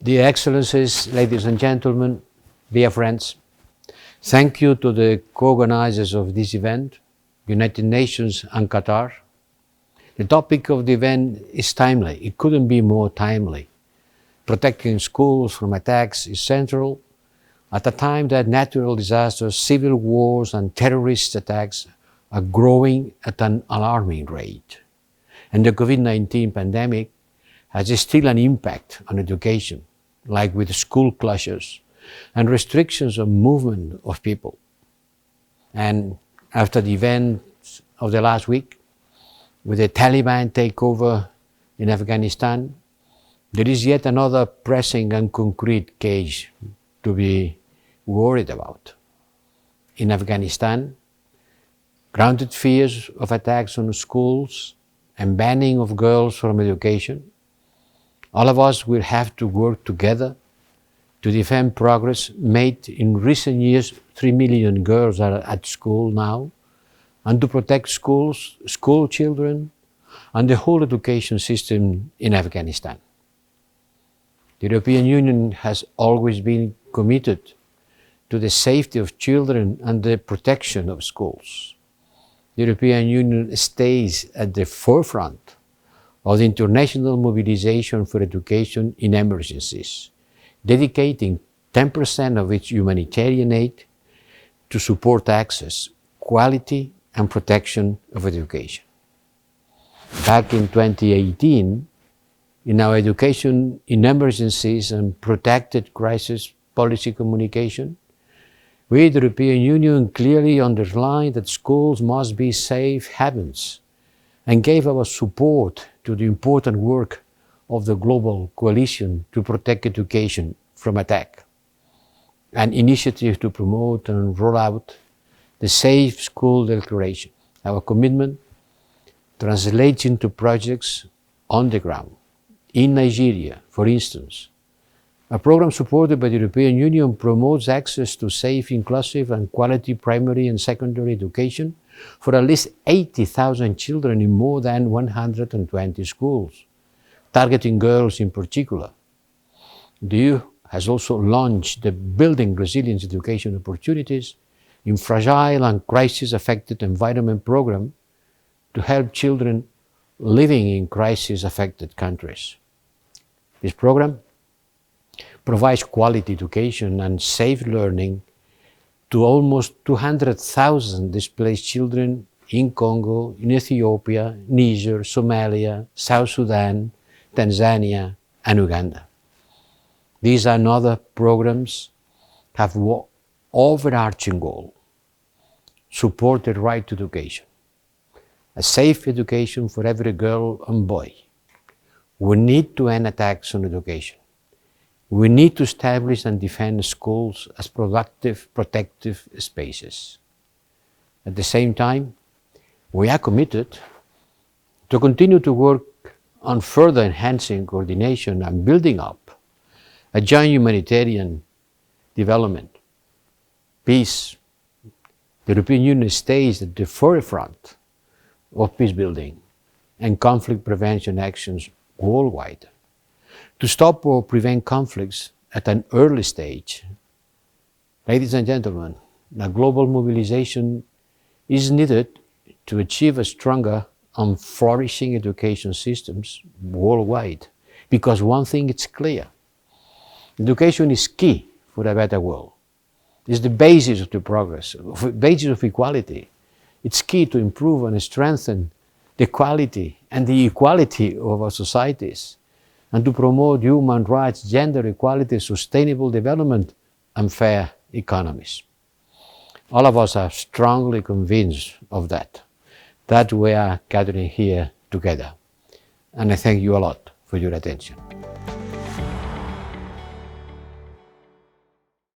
Dear Excellencies, ladies and gentlemen, dear friends, thank you to the co-organizers of this event, United Nations and Qatar. The topic of the event is timely. It couldn't be more timely. Protecting schools from attacks is central at a time that natural disasters, civil wars and terrorist attacks are growing at an alarming rate. And the COVID-19 pandemic has still an impact on education, like with school closures and restrictions on movement of people. And after the events of the last week, with the Taliban takeover in Afghanistan, there is yet another pressing and concrete case to be worried about. In Afghanistan, grounded fears of attacks on schools and banning of girls from education. All of us will have to work together to defend progress made in recent years. 3 million girls are at school now, and to protect schools, school children, and the whole education system in Afghanistan. The European Union has always been committed to the safety of children and the protection of schools. The European Union stays at the forefront of the international mobilization for education in emergencies, dedicating 10% of its humanitarian aid to support access, quality and protection of education. Back in 2018, in our Education in Emergencies and Protected Crisis Policy Communication, we, the European Union, clearly underlined that schools must be safe havens and gave our support to the important work of the global coalition to protect education from attack, an initiative to promote and roll out the Safe School Declaration. Our commitment translates into projects on the ground. In Nigeria, for instance, a program supported by the European Union promotes access to safe, inclusive and quality primary and secondary education for at least 80,000 children in more than 120 schools, targeting girls in particular. The EU has also launched the Building Resilience Education Opportunities in Fragile and Crisis-Affected Environment program to help children living in crisis-affected countries. This program provides quality education and safe learning to almost 200,000 displaced children in Congo, in Ethiopia, Niger, Somalia, South Sudan, Tanzania, and Uganda. These and other programs have one overarching goal: support the right to education, a safe education for every girl and boy. We need to end attacks on education. We need to establish and defend schools as productive, protective spaces. At the same time, we are committed to continue to work on further enhancing coordination and building up a joint humanitarian development, peace. The European Union stays at the forefront of peace building and conflict prevention actions worldwide. To stop or prevent conflicts at an early stage. Ladies and gentlemen, a global mobilization is needed to achieve a stronger and flourishing education systems worldwide. Because one thing is clear: education is key for a better world. It's the basis of the progress, the basis of equality. It's key to improve and strengthen the quality and the equality of our societies, and to promote human rights, gender equality, sustainable development, and fair economies. All of us are strongly convinced of that we are gathering here together. And I thank you a lot for your attention.